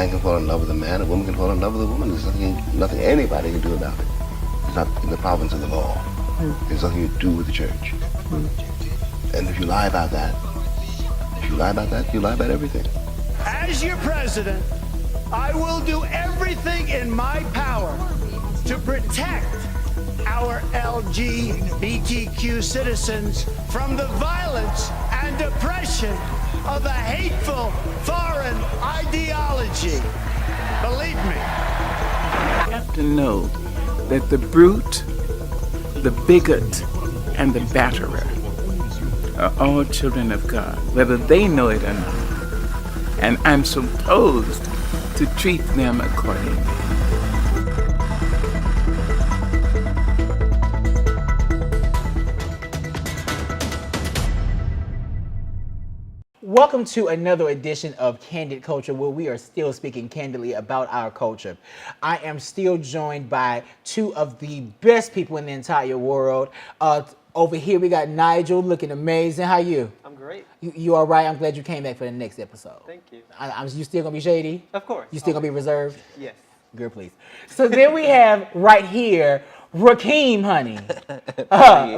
man can fall in love with a man, a woman can fall in love with a woman. There's nothing anybody can do about it. It's not in the province of the law. There's nothing you do with the church. And if you lie about that, you lie about everything. As your president, I will do everything in my power to protect our LGBTQ citizens from the violence and oppression of a hateful foreign ideology. Believe me. You have to know that the brute, the bigot, and the batterer are all children of God, whether they know it or not. And I'm supposed to treat them accordingly. Welcome to another edition of Candid Culture, where we are still speaking candidly about our culture. I am still joined by two of the best people in the entire world. Over here we got Nigel, looking amazing. How you? I'm great. You all right? I'm glad you came back for the next episode. Thank you. You still gonna be shady? Of course. You still gonna be reserved? Yes. Good, please. So then we have right here Rakeem, honey.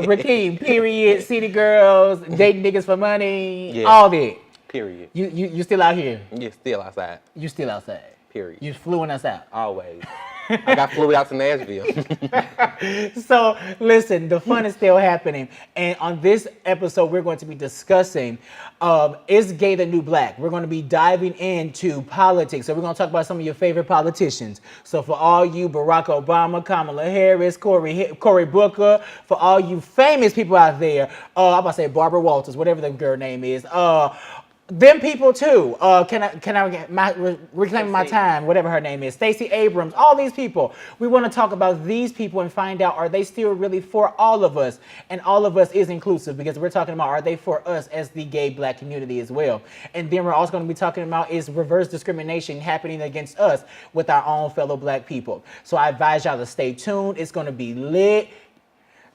Rakeem, period. City girls, dating niggas for money, Yeah. all that. Period. You still out here? You're still outside. You still outside? Period. You fluing us out? Always. I got flew out to Nashville. So listen, the fun is still happening, and on this episode we're going to be discussing is gay the new black? We're going to be diving into politics. So we're going to talk about some of your favorite politicians. So for all you Barack Obama, Kamala Harris, Cory Booker, for all you famous people out there, I'm about to say Barbara Walters, whatever the girl name is, them people too. Can I get reclaim my time? Whatever her name is, Stacey Abrams. All these people. We want to talk about these people and find out, are they still really for all of us? And all of us is inclusive, because we're talking about, are they for us as the gay black community as well? And then we're also going to be talking about, is reverse discrimination happening against us with our own fellow black people? So I advise y'all to stay tuned. It's going to be lit.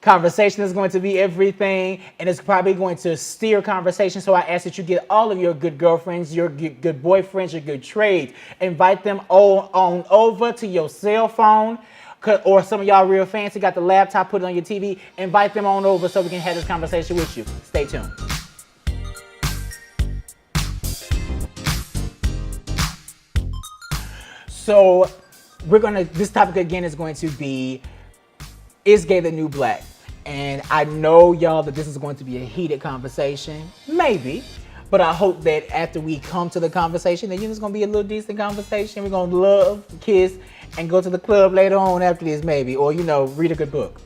Conversation is going to be everything, and it's probably going to steer conversation. So I ask that you get all of your good girlfriends, your good boyfriends, your good trades. Invite them all on over to your cell phone, or some of y'all real fancy got the laptop, put it on your TV. Invite them on over so we can have this conversation with you. Stay tuned. So this topic again is going to be, is gay the new black? And I know, y'all, that this is going to be a heated conversation. Maybe. But I hope that after we come to the conversation, that it's going to be a little decent conversation. We're going to love, kiss, and go to the club later on after this, maybe. Or, read a good book.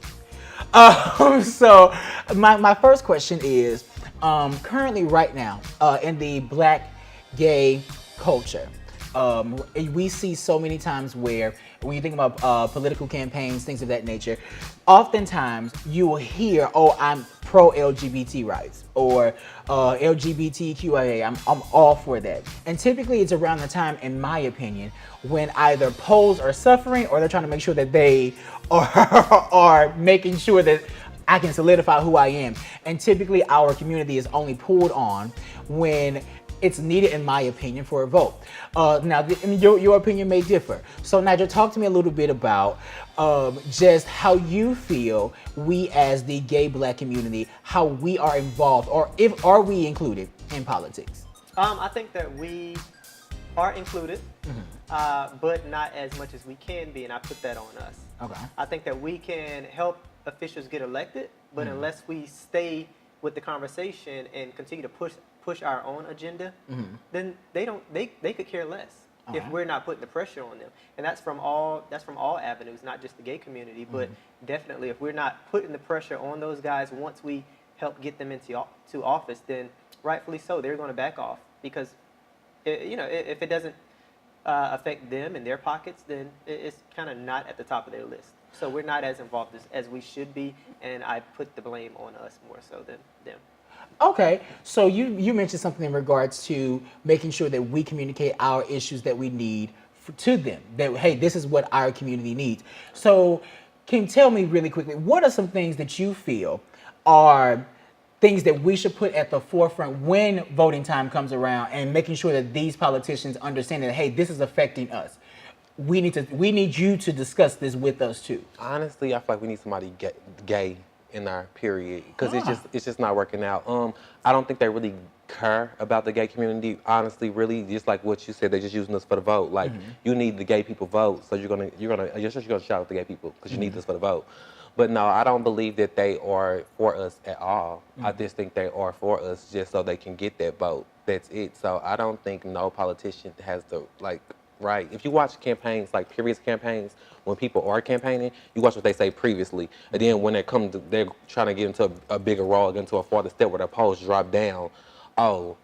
So my first question is, currently right now, in the black gay culture, we see so many times where, when you think about political campaigns, things of that nature, oftentimes you will hear, oh, I'm pro-LGBT rights, or LGBTQIA, I'm all for that. And typically it's around the time, in my opinion, when either polls are suffering or they're trying to make sure that they are making sure that I can solidify who I am. And typically our community is only pulled on when it's needed, in my opinion, for a vote. Now, your opinion may differ. So, Nigel, talk to me a little bit about just how you feel we as the gay black community, how we are involved, or are we included in politics? I think that we are included, but not as much as we can be, and I put that on us. Okay. I think that we can help officials get elected, but unless we stay with the conversation and continue to push our own agenda, then they could care less if we're not putting the pressure on them. And that's from all avenues, not just the gay community, but definitely if we're not putting the pressure on those guys once we help get them into office, then rightfully so, they're going to back off, because if it doesn't affect them and their pockets, then it's kind of not at the top of their list. So we're not as involved as we should be, and I put the blame on us more so than them. Okay, so you mentioned something in regards to making sure that we communicate our issues that we need to them, that, hey, this is what our community needs. So can you tell me really quickly, what are some things that you feel are things that we should put at the forefront when voting time comes around, and making sure that these politicians understand that, hey, this is affecting us. We need you to discuss this with us too. Honestly, I feel like we need somebody gay in our period, because it's just not working out. I don't think they really care about the gay community. Honestly, really, just like what you said, they're just using us for the vote. Like you need the gay people vote, so you're gonna shout out the gay people because you need this for the vote. But no, I don't believe that they are for us at all. I just think they are for us just so they can get that vote. That's it. So I don't think no politician has the right. If you watch campaigns, like previous campaigns, when people are campaigning, you watch what they say previously. And then when they're trying to get into a bigger role, get into a farther step where their polls drop down, oh,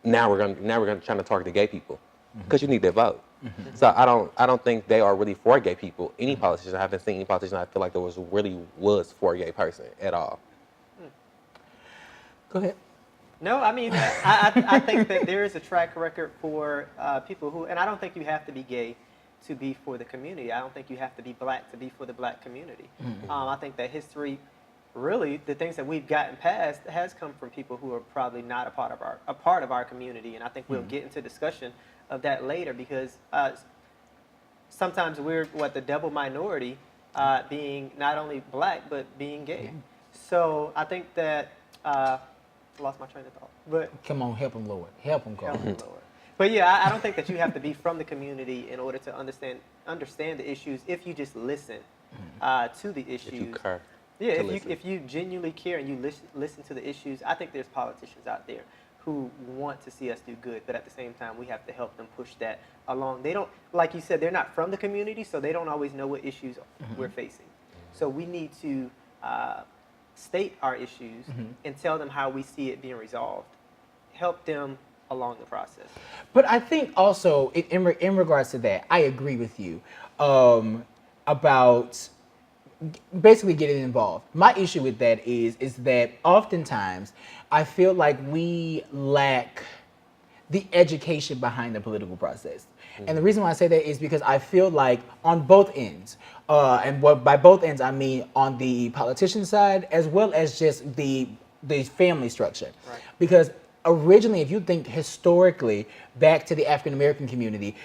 now we're gonna try to target the gay people. Because you need their vote. So I don't think they are really for gay people. Any politician, I haven't seen any politician I feel like there was for a gay person at all. Go ahead. No, I mean, I think that there is a track record for people who, and I don't think you have to be gay to be for the community. I don't think you have to be black to be for the black community. I think that history, really, the things that we've gotten past has come from people who are probably not a part of our community, and I think we'll get into discussion of that later, because sometimes we're the double minority, being not only black but being gay. So I think that. Lost my train of thought. But come on, help him, Lord. Help him, God. But yeah, I don't think that you have to be from the community in order to understand the issues. If you just listen to the issues. If you care. Yeah, if you genuinely care and you listen to the issues, I think there's politicians out there who want to see us do good, but at the same time, we have to help them push that along. They don't, like you said, they're not from the community, so they don't always know what issues we're facing. So we need to state our issues and tell them how we see it being resolved. Help them along the process. But I think also, in regards to that, I agree with you about basically getting involved. My issue with that is that oftentimes I feel like we lack the education behind the political process. And the reason why I say that is because I feel like on both ends, and by both ends I mean on the politician side as well as just the family structure. Right. Because originally, if you think historically back to the African American community,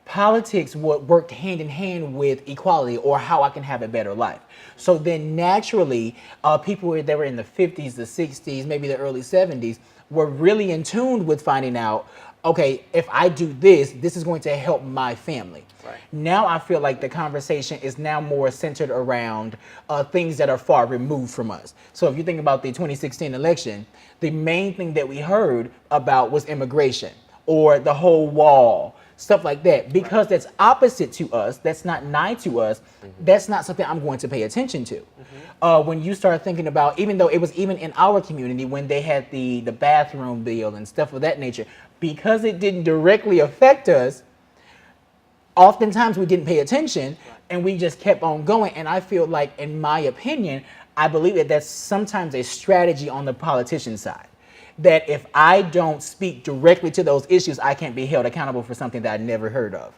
politics worked hand in hand with equality, or how I can have a better life. So then naturally, people that were in the 50s, the 60s, maybe the early 70s, were really in tune with finding out, okay, if I do this, this is going to help my family. Right. Now I feel like the conversation is now more centered around things that are far removed from us. So if you think about the 2016 election, the main thing that we heard about was immigration or the whole wall, stuff like that. Because that's opposite to us, that's not nigh to us, that's not something I'm going to pay attention to. When you start thinking about, even though it was even in our community when they had the bathroom bill and stuff of that nature, because it didn't directly affect us, oftentimes we didn't pay attention and we just kept on going. And I feel like, in my opinion, I believe that that's sometimes a strategy on the politician side. That if I don't speak directly to those issues, I can't be held accountable for something that I never heard of.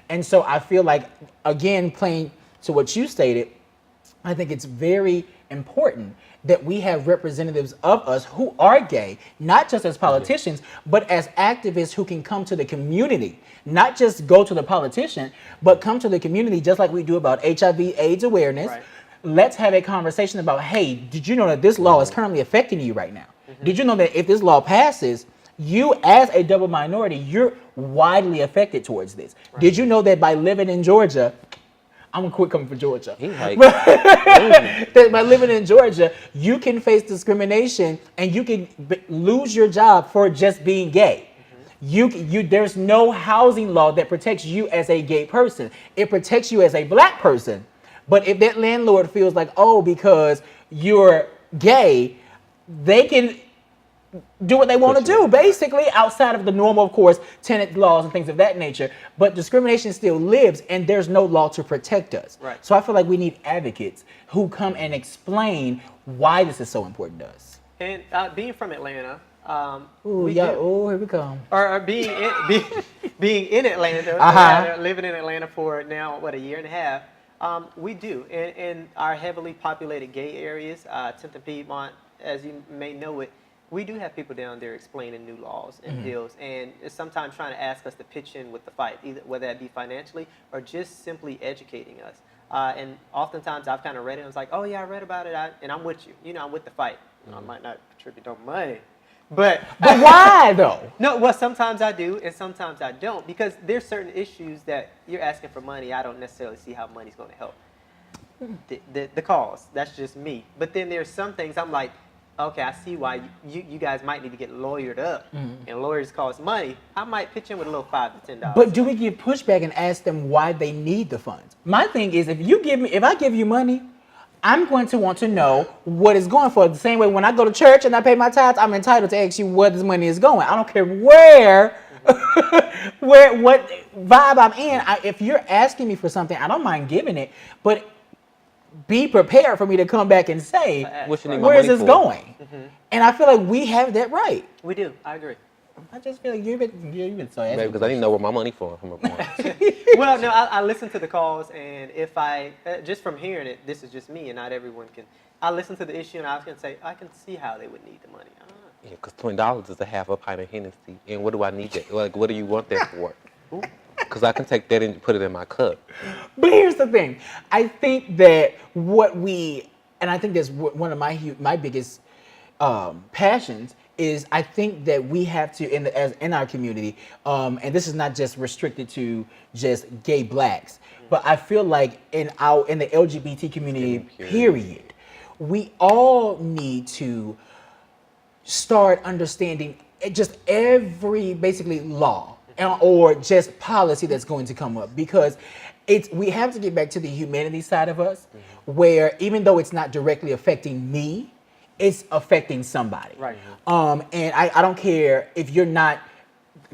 And so I feel like, again, playing to what you stated, I think it's very important that we have representatives of us who are gay, not just as politicians, but as activists who can come to the community, not just go to the politician, but come to the community just like we do about HIV/AIDS awareness. Right. Let's have a conversation about, hey, did you know that this law is currently affecting you right now? Did you know that if this law passes, you as a double minority, you're widely affected towards this? Right. Did you know that by living in Georgia, I'm gonna quit coming for Georgia. That by living in Georgia, you can face discrimination and you can lose your job for just being gay. There's no housing law that protects you as a gay person. It protects you as a black person. But if that landlord feels like, oh, because you're gay, they can do what they want to do, basically, outside of the normal, of course, tenant laws and things of that nature. But discrimination still lives, and there's no law to protect us. Right. So I feel like we need advocates who come and explain why this is so important to us. And being from Atlanta, here we come. Or being in Atlanta, living in Atlanta for now, a year and a half. We do. In our heavily populated gay areas, 10th and Piedmont, as you may know it, we do have people down there explaining new laws and bills, and it's sometimes trying to ask us to pitch in with the fight, either whether that be financially or just simply educating us. And oftentimes I've kind of read it and it's like, oh yeah, I read about it, and I'm with you. You know, I'm with the fight. I might not contribute no money, but why though? no, well, sometimes I do, and sometimes I don't, because there's certain issues that you're asking for money. I don't necessarily see how money's going to help the cause. That's just me. But then there's some things I'm like, okay, I see why you guys might need to get lawyered up, and lawyers cost money. I might pitch in with a little $5 to $10. But do we give pushback and ask them why they need the funds? My thing is, if I give you money, I'm going to want to know what it's going for. The same way when I go to church and I pay my tithes, I'm entitled to ask you where this money is going. I don't care what vibe I'm in. If you're asking me for something, I don't mind giving it, but be prepared for me to come back and say, where is this going? And I feel like we have that right. We do. I agree. I just feel like you've been so Maybe because I didn't know where my money from. Well, no, I listen to the calls, and if I, just from hearing it, this is just me, and not everyone can. I listen to the issue, and I was going to say, I can see how they would need the money. Yeah, because $20 is a half a pint of Hennessy, and what do I need that? Like, what do you want that for? Because I can take that and put it in my cup. But here's the thing. I think that and I think that's one of my biggest passions, is I think that we have to, in our community, and this is not just restricted to just gay blacks, but I feel like in the LGBT community, period, we all need to start understanding just every basically law or just policy that's going to come up, because we have to get back to the humanity side of us, where even though it's not directly affecting me, it's affecting somebody. Right. And I don't care if you're not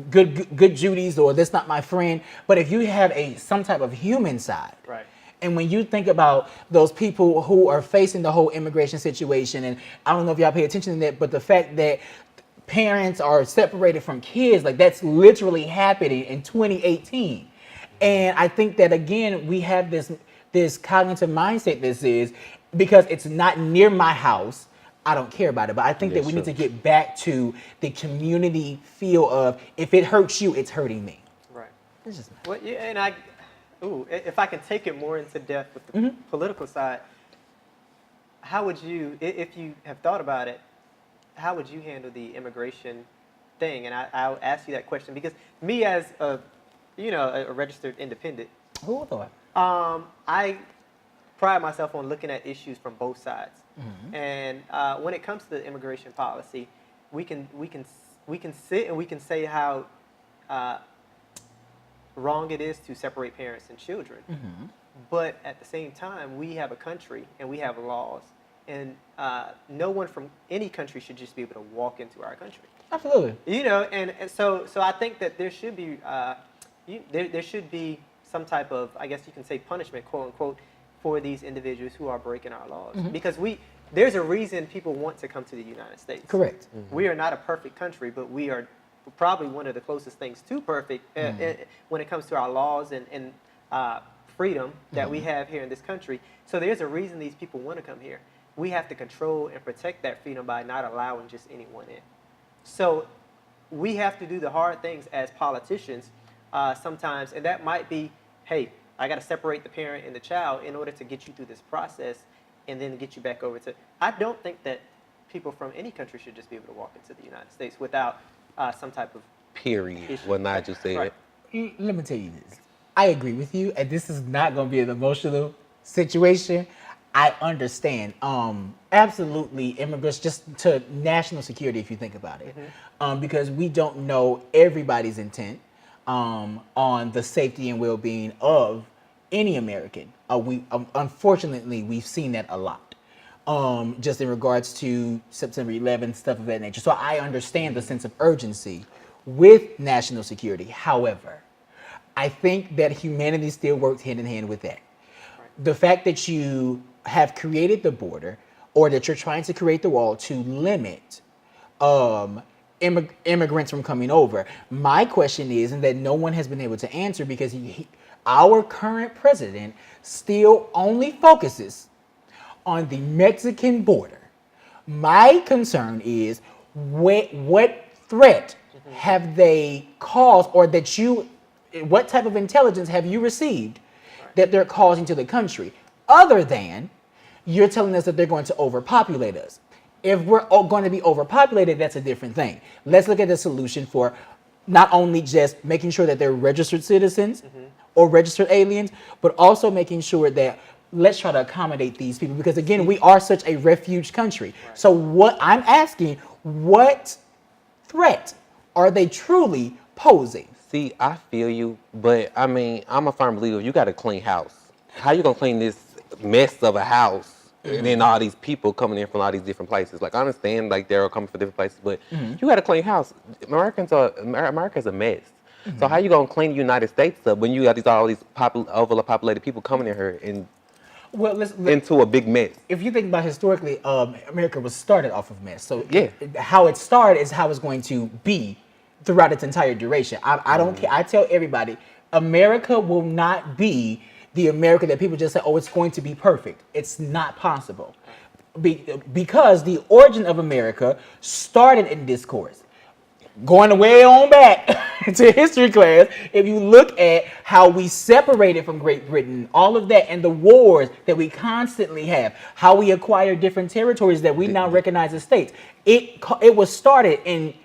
good Judy's or that's not my friend, but if you have some type of human side. Right. And when you think about those people who are facing the whole immigration situation, and I don't know if y'all pay attention to that, but the fact that parents are separated from kids, like that's literally happening in 2018. And I think that again, we have this cognitive mindset. This is because it's not near my house, I don't care about it. But I think that we need to get back to the community feel of, if it hurts you, it's hurting me. Right. It's just Well, yeah, and if I can take it more into depth with the political side, how would you, if you have thought about it, how would you handle the immigration thing? And I'll ask you that question because me as a registered independent, who thought? I pride myself on looking at issues from both sides. And when it comes to the immigration policy, we can sit and we can say how wrong it is to separate parents and children. But at the same time, we have a country and we have laws, and no one from any country should just be able to walk into our country. Absolutely. And so I think that there should be there should be some type of, I guess you can say, punishment, quote unquote, for these individuals who are breaking our laws. Because there's a reason people want to come to the United States. Correct. We are not a perfect country, but we are probably one of the closest things to perfect when it comes to our laws and freedom that we have here in this country. So there's a reason these people want to come here. We have to control and protect that freedom by not allowing just anyone in. So we have to do the hard things as politicians sometimes, and that might be, hey, I got to separate the parent and the child in order to get you through this process and then get you back over to. I don't think that people from any country should just be able to walk into the United States without some type of Period. issue. What Nigel said. Right. Let me tell you this. I agree with you, and this is not going to be an emotional situation. I understand. Absolutely, immigrants, just to national security, if you think about it, because we don't know everybody's intent on the safety and well-being of any American. Unfortunately, we've seen that a lot, just in regards to September 11th, stuff of that nature. So I understand the sense of urgency with national security. However, I think that humanity still works hand in hand with that. The fact that you have created the border, or that you're trying to create the wall to limit immigrants from coming over. My question is, and that no one has been able to answer, because our current president still only focuses on the Mexican border, My concern is what threat have they caused, or what type of intelligence have you received that they're causing to the country, other than you're telling us that they're going to overpopulate us. If we're going to be overpopulated, that's a different thing. Let's look at the solution for not only just making sure that they're registered citizens or registered aliens, but also making sure that let's try to accommodate these people, because again, we are such a refuge country. Right. So what I'm asking, what threat are they truly posing? See, I feel you, but I mean, I'm a firm believer. You got to clean house. How you gonna clean this mess of a house, and then all these people coming in from all these different places? Like, I understand, like, they're all coming from different places, but you got to clean house. America's a mess. So how you gonna clean the United States up when you got all these overpopulated people coming in here and into a big mess? If you think about historically, America was started off of mess. So how it started is how it's going to be throughout its entire duration. I don't care. I tell everybody, America will not be the America that people just say, oh, it's going to be perfect. It's not possible. Because the origin of America started in discourse. Going way on back to history class, if you look at how we separated from Great Britain, all of that, and the wars that we constantly have, how we acquire different territories that we now recognize as states, it was started in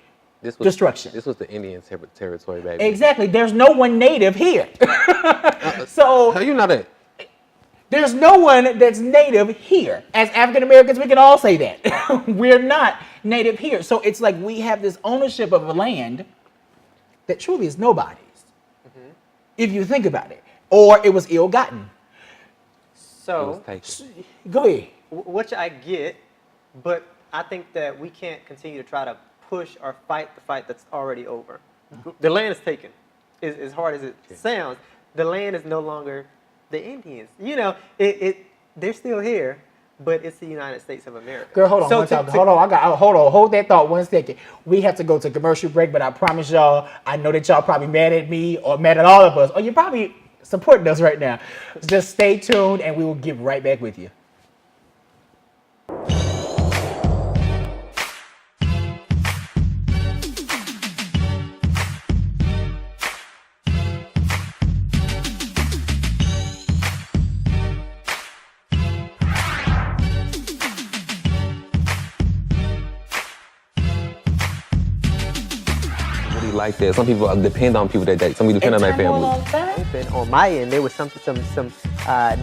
destruction. This was the Indian territory, baby. Exactly. There's no one native here. So how you not a? There's no one that's native here. As African Americans, we can all say that. We're not native here. So it's like we have this ownership of a land that truly is nobody's. If you think about it. Or it was ill-gotten. So, go ahead. Which I get, but I think that we can't continue to try to push or fight the fight that's already over. The land is taken. As hard as it sounds, the land is no longer the Indians. You know, they're still here, but it's the United States of America. Girl, hold on. Hold that thought 1 second. We have to go to commercial break, but I promise y'all, I know that y'all probably mad at me or mad at all of us, or you're probably supporting us right now. Just stay tuned, and we will get right back with you. Like that. Some people depend on people that date. Some people depend on their family. On my end, there was some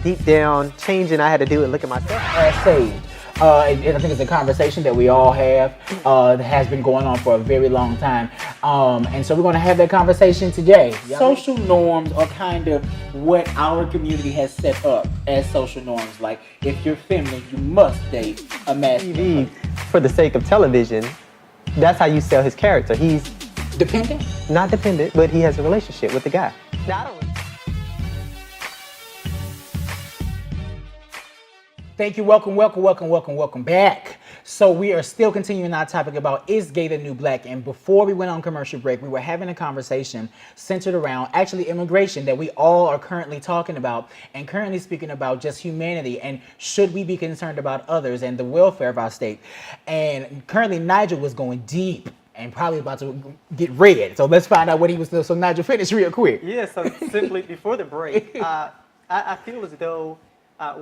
deep down changing I had to do and look at myself. Saved. And I think it's a conversation that we all have that has been going on for a very long time. And so we're going to have that conversation today. Social norms are kind of what our community has set up as social norms. Like, if you're feminine, you must date a masculine. For the sake of television, that's how you sell his character. He's dependent? Not dependent, but he has a relationship with the guy. Thank you. Welcome back. So we are still continuing our topic about is gay the new black? And before we went on commercial break, we were having a conversation centered around actually immigration that we all are currently talking about and currently speaking about just humanity and should we be concerned about others and the welfare of our state. And currently Nigel was going deep and probably about to get red. So let's find out what he was doing. So Nigel, finish real quick. Yeah, so simply before the break, I feel as though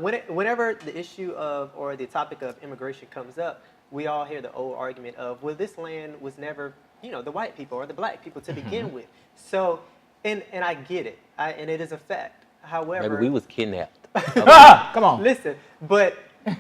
whenever the issue of or the topic of immigration comes up, we all hear the old argument of, well, this land was never, the white people or the black people to begin with. So, and I get it, and it is a fact. However, maybe we was kidnapped. Come on. Listen, but I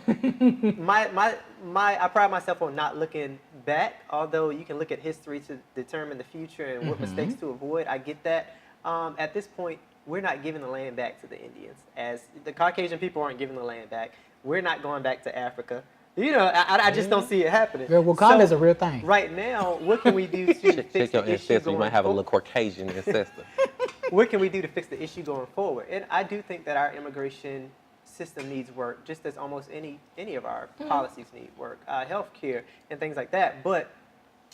pride myself on not looking back, although you can look at history to determine the future and what mistakes to avoid. I get that. At this point, we're not giving the land back to the Indians. As the Caucasian people aren't giving the land back. We're not going back to Africa. I just don't see it happening. Girl, Wakanda is a real thing. Right now, what can we do to fix the issue going You might have a little Caucasian ancestor. What can we do to fix the issue going forward? And I do think that our immigration system needs work, just as almost any of our policies need work, healthcare and things like that. But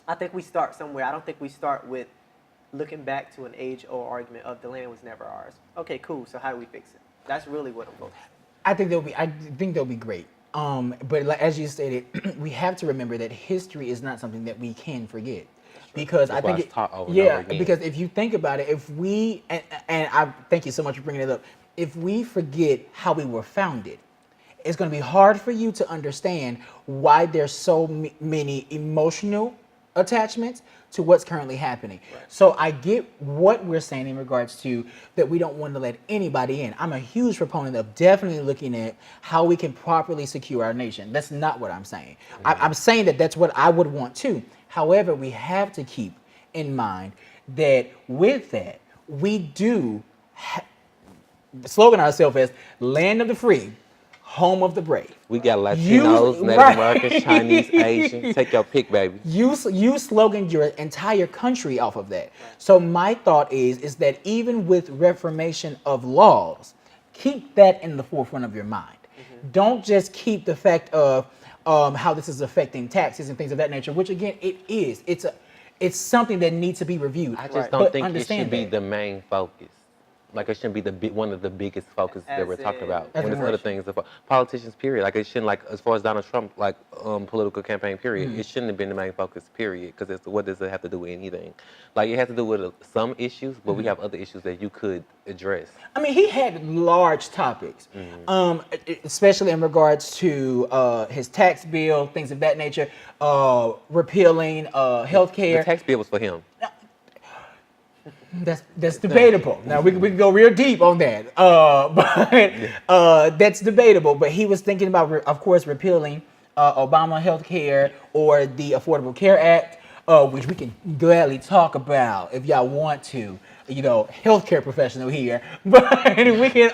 I think we start somewhere. I don't think we start with looking back to an age-old argument of the land was never ours. Okay, cool. So how do we fix it? That's really what I'm focused on. I think they'll be great. But like, as you stated, we have to remember that history is not something that we can forget. Because That's I think why it's taught over and yeah, over again. because if you think about it, if we and I thank you so much for bringing it up. If we forget how we were founded, it's going to be hard for you to understand why there's so many emotional attachments to what's currently happening. Right. So I get what we're saying in regards to that we don't want to let anybody in. I'm a huge proponent of definitely looking at how we can properly secure our nation. That's not what I'm saying. I'm saying that that's what I would want too. However, we have to keep in mind that with that, we do slogan ourselves as land of the free, home of the brave. We got Latinos, Native Americans, Chinese, Asian. Take your pick, baby. You sloganed your entire country off of that. So my thought is that even with reformation of laws, keep that in the forefront of your mind. Don't just keep the fact of how this is affecting taxes and things of that nature, which again, it is. It's something that needs to be reviewed. I just don't think it should be the main focus. Like it shouldn't be one of the biggest focuses that we're talking about. When there's other things, politicians, period. Like it shouldn't, like as far as Donald Trump, like political campaign, period. It shouldn't have been the main focus, period. Because what does it have to do with anything? Like it has to do with some issues, but we have other issues that you could address. I mean, he had large topics, especially in regards to his tax bill, things of that nature, repealing healthcare. The tax bill was for him. That's debatable. Now we can go real deep on that, but that's debatable. But he was thinking about, of course, repealing Obama health care or the Affordable Care Act, which we can gladly talk about if y'all want to. You know, healthcare professional here, but we can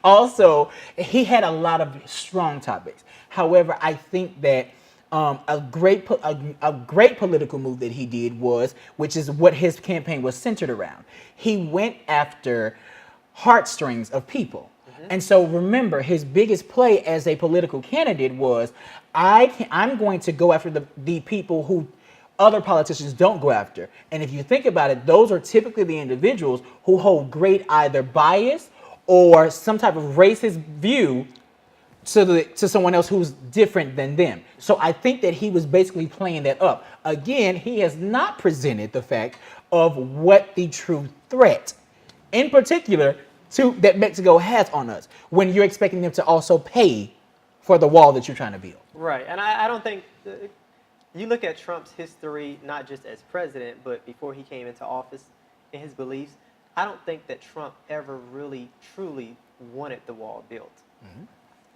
also. He had a lot of strong topics. However, I think that. A great political move that he did was, which is what his campaign was centered around. He went after heartstrings of people. And so remember, his biggest play as a political candidate was, I'm going to go after the people who other politicians don't go after. And if you think about it, those are typically the individuals who hold great either bias or some type of racist view to someone else who's different than them. So I think that he was basically playing that up. Again, he has not presented the fact of what the true threat, in particular, that Mexico has on us, when you're expecting them to also pay for the wall that you're trying to build. Right, and I don't think, you look at Trump's history, not just as president, but before he came into office and his beliefs, I don't think that Trump ever really, truly wanted the wall built.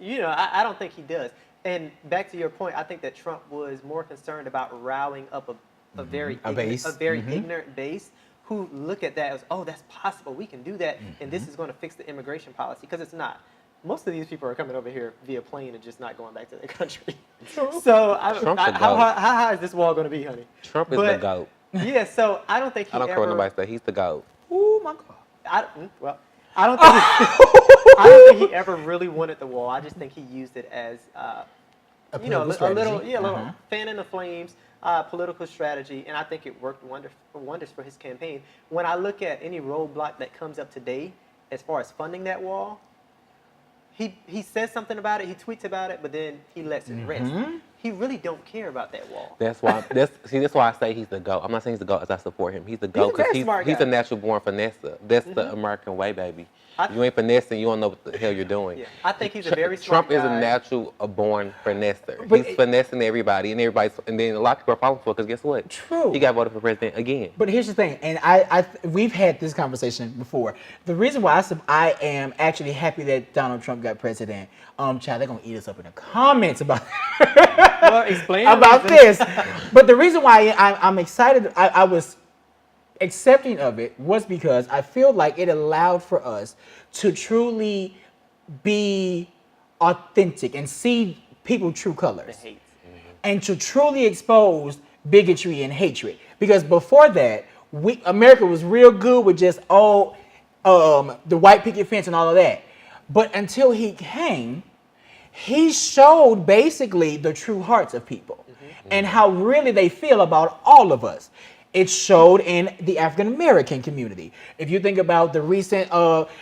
You know, I don't think he does. And back to your point, I think that Trump was more concerned about rallying up a very ignorant base who look at that as, oh, that's possible, we can do that, and this is going to fix the immigration policy, because it's not. Most of these people are coming over here via plane and just not going back to their country. True. So how high is this wall going to be, honey? Trump is the GOAT. Yeah, so I don't think he I don't care what nobody says, he's the GOAT. Oh, my God. I don't think he ever really wanted the wall. I just think he used it as, a little fan in the flames, political strategy, and I think it worked wonders for his campaign. When I look at any roadblock that comes up today, as far as funding that wall, he says something about it, he tweets about it, but then he lets it rest. He really don't care about that wall. That's why I say he's the GOAT. I'm not saying he's the GOAT as I support him. He's the GOAT because he's a natural born finesser. That's the American way, baby. You ain't finessing, you don't know what the hell you're doing. Yeah. I think he's a very smart guy. Trump is a natural born finesser. He's finessing everybody, and then a lot of people are falling for it, because guess what? True. He got voted for president again. But here's the thing, and we've had this conversation before. The reason why I am actually happy that Donald Trump got president, child, they're gonna eat us up in the comments about well, explain about this. But the reason why I'm excited, I was accepting of it, was because I feel like it allowed for us to truly be authentic and see people's true colors, and to truly expose bigotry and hatred. Because before that, America was real good with just the white picket fence and all of that. But until he came, he showed basically the true hearts of people and how really they feel about all of us. It showed in the African American community. If you think about the recent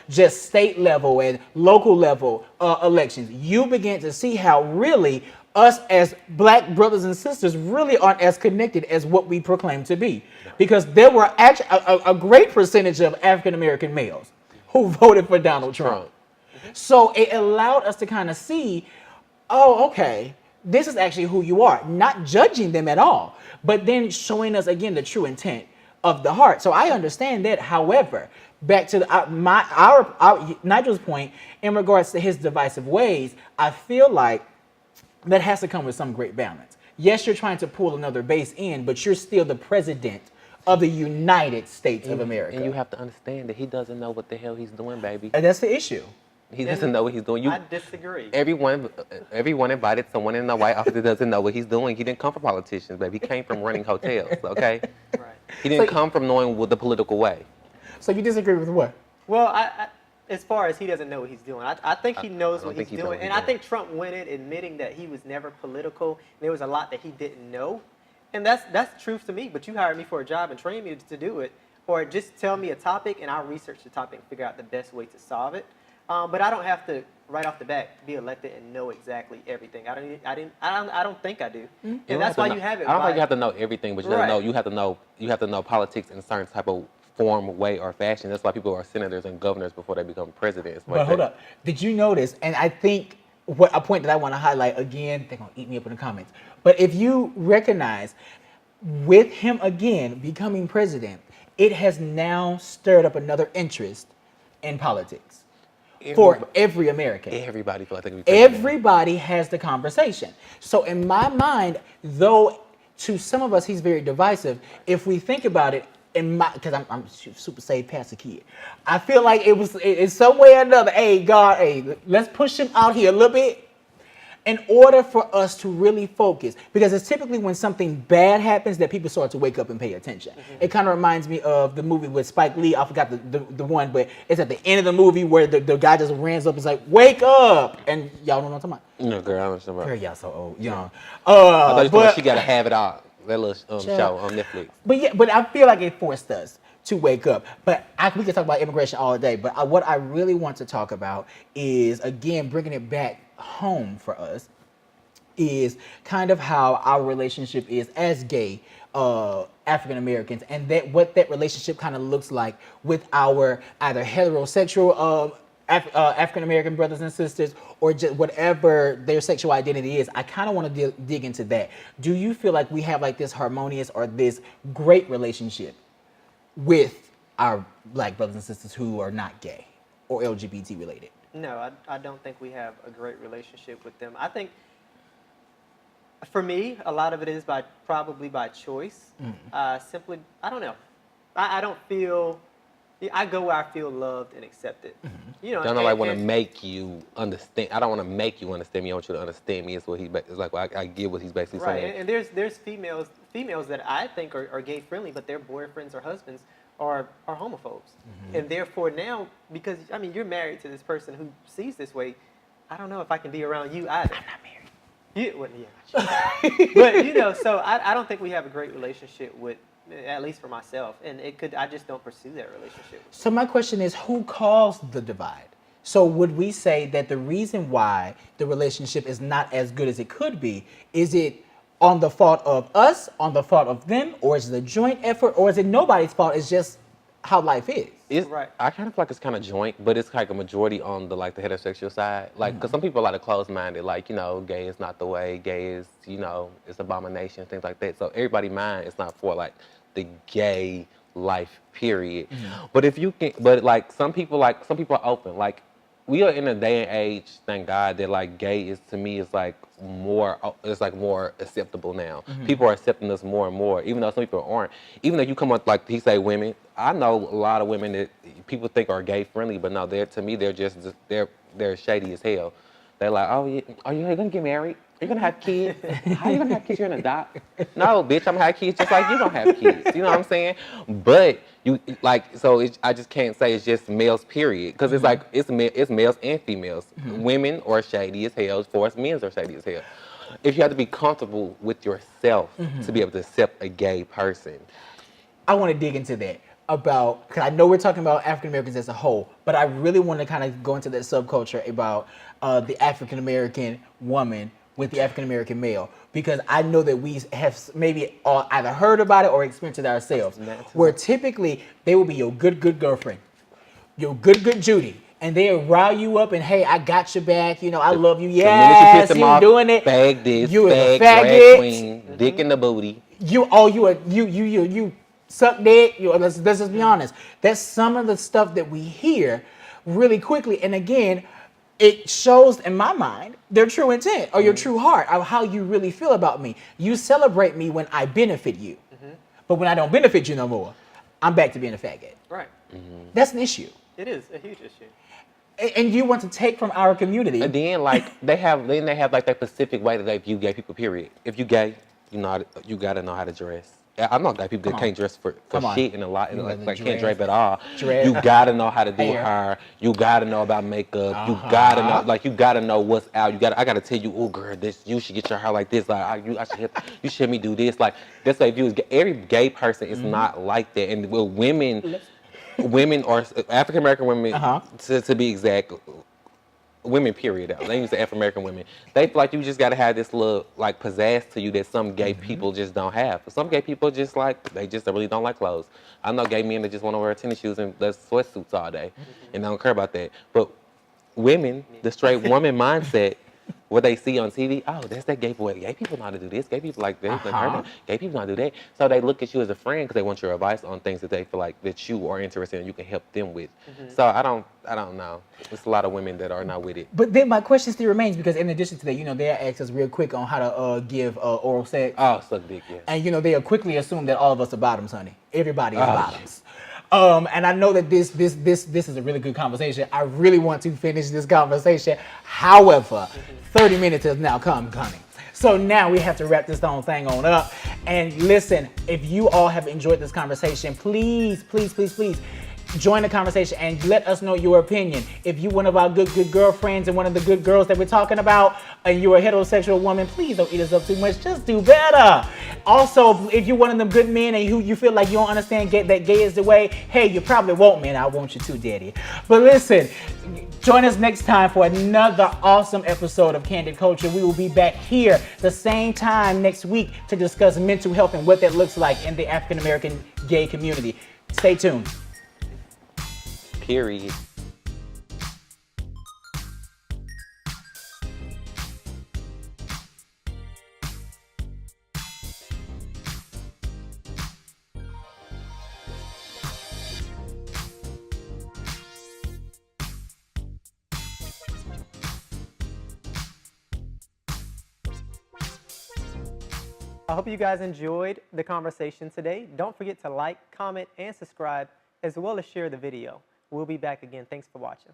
just state level and local level elections, you begin to see how really us as black brothers and sisters really aren't as connected as what we proclaim to be. Because there were actually a great percentage of African American males who voted for Donald Trump. So it allowed us to kind of see, oh, okay, this is actually who you are, not judging them at all, but then showing us again the true intent of the heart. So I understand that. However, back to Nigel's point in regards to his divisive ways, I feel like that has to come with some great balance. Yes, you're trying to pull another base in, but you're still the president of the United States of America. And you have to understand that he doesn't know what the hell he's doing, baby. And that's the issue. He doesn't know what he's doing. I disagree. Everyone invited someone in the White Office that doesn't know what he's doing. He didn't come from politicians, baby. He came from running hotels, okay? Right. He didn't come from knowing what the political way. So you disagree with what? Well, as far as he doesn't know what he's doing, I think he knows what he's doing. And I think Trump went in admitting that he was never political. There was a lot that he didn't know. And that's truth to me. But you hired me for a job and trained me to do it. Or just tell me a topic and I'll research the topic and figure out the best way to solve it. But I don't have to right off the bat be elected and know exactly everything. I don't think I do. Mm-hmm. And that's why you have it. I don't think you have to know everything, but you have to know politics in a certain type of form, way, or fashion. That's why people are senators and governors before they become presidents. But hold up. Did you notice, and I think a point that I want to highlight again, they're gonna eat me up in the comments. But if you recognize with him again becoming president, it has now stirred up another interest in politics. For every American. Everybody feels like everybody has the conversation. So in my mind, though to some of us he's very divisive, if we think about it, because I'm super saved past the kid, I feel like it's some way or another, hey God, hey, let's push him out here a little bit in order for us to really focus. Because it's typically when something bad happens that people start to wake up and pay attention. Mm-hmm. It kind of reminds me of the movie with Spike Lee. I forgot the one, but it's at the end of the movie where the guy just runs up and is like, wake up! And y'all know what I'm talking about? No, girl, I don't know what you're talking about. Girl, y'all so old. Young. I thought you thought she got to have it all. That little show on Netflix. But I feel like it forced us to wake up. But we can talk about immigration all day. But what I really want to talk about is, again, bringing it back home for us, is kind of how our relationship is as gay African Americans, and what that relationship kind of looks like with our either heterosexual African American brothers and sisters, or just whatever their sexual identity is. I kind of want to dig into that. Do you feel like we have like this harmonious or this great relationship with our black brothers and sisters who are not gay or LGBT related? No, I don't think we have a great relationship with them. I think, for me, a lot of it is probably by choice. Simply, I don't know. I don't feel. I go where I feel loved and accepted. Mm-hmm. You know, I don't want to make you understand. I don't want to make you understand me. I want you to understand me. Is what it's like. Well, I get what he's basically saying. Right, and there's females that I think are gay friendly, but their boyfriends or husbands are homophobes, mm-hmm. and therefore now, because I mean you're married to this person who sees this way, I don't know if I can be around you either. I'm not married. But you know, so I don't think we have a great relationship with, at least for myself, and I just don't pursue that relationship. So my question is, who caused the divide? So would we say that the reason why the relationship is not as good as it could be, is it on the fault of us, on the fault of them, or is it a joint effort, or is it nobody's fault? It's just how life is. Right. I kind of feel like it's kind of joint, but it's like a majority on the heterosexual side. Like, because some people are like closed-minded, like, you know, gay is not the way, gay is, you know, it's abomination, things like that. So everybody's mind is not for like the gay life, period. Mm-hmm. But if you can, but like some people are open. Like, we are in a day and age, thank God, that like gay is, to me, is like more acceptable now. Mm-hmm. People are accepting us more and more, even though some people aren't. Even though you come up, like he say women, I know a lot of women that people think are gay friendly, but no, to me they're they're shady as hell. They're like, oh, yeah, are you gonna get married? Are you gonna have kids? How are you gonna have kids? You're gonna adopt? No, bitch, I'm gonna have kids just like you don't have kids. You know what I'm saying? But you I just can't say it's just males, period, because it's like it's males and females. Mm-hmm. Women are shady as hell, for us men are shady as hell. If you have to be comfortable with yourself to be able to accept a gay person, I want to dig into that about, because I know we're talking about African Americans as a whole, but I really want to kind of go into that subculture about the African American woman with the African American male, because I know that we have maybe either heard about it or experienced it ourselves, where typically they will be your good girlfriend, your good Judy, and they'll rile you up and, hey, I got your back, you know, I love you, yes, you doing it, fag this, you fag, a faggot, drag queen, dick in the booty. You suck dick. Let's just be honest. That's some of the stuff that we hear really quickly. And again, it shows in my mind their true intent or your true heart of how you really feel about me. You celebrate me when I benefit you. But when I don't benefit you no more, I'm back to being a faggot. Right. That's an issue. It is a huge issue. And you want to take from our community. And then like they have like that specific way that they view gay people, period. If you gay, you gotta know how to dress. I know gay people that can't dress for shit and a lot, like can't drape at all. You gotta know how to do hair. You gotta know about makeup. You gotta know, like you gotta know what's out. I gotta tell you, oh girl, you should get your hair like this. Like you should help me do this. Like that's what view is. Every gay person is not like that. And women or African American women, to be exact. Women, period. They use the African American women. They feel like you just gotta have this little like pizzazz to you that some gay people just don't have. Some gay people just really don't like clothes. I know gay men that just want to wear tennis shoes and sweatsuits all day, and they don't care about that. But women, the straight woman mindset, what they see on TV, oh, that's that gay boy. Gay people know how to do this. Gay people like this. Gay people know how to do that. So they look at you as a friend because they want your advice on things that they feel like that you are interested in and you can help them with. So I don't know. There's a lot of women that are not with it. But then my question still remains, because in addition to that, you know, they ask us real quick on how to give oral sex. Oh, suck dick, yeah. And you know, they'll quickly assume that all of us are bottoms, honey. Everybody is bottoms. And I know that this is a really good conversation. I really want to finish this conversation. However, 30 minutes has now come, coming. So now we have to wrap this whole thing on up. And listen, if you all have enjoyed this conversation, please join the conversation and let us know your opinion. If you're one of our good girlfriends and one of the good girls that we're talking about, and you're a heterosexual woman, please don't eat us up too much. Just do better. Also, if you're one of them good men and you feel like you don't understand that gay is the way, hey, you probably won't, man. I want you to, daddy. But listen, join us next time for another awesome episode of Candid Culture. We will be back here the same time next week to discuss mental health and what that looks like in the African American gay community. Stay tuned. Period. I hope you guys enjoyed the conversation today. Don't forget to like, comment, and subscribe, as well as share the video. We'll be back again. Thanks for watching.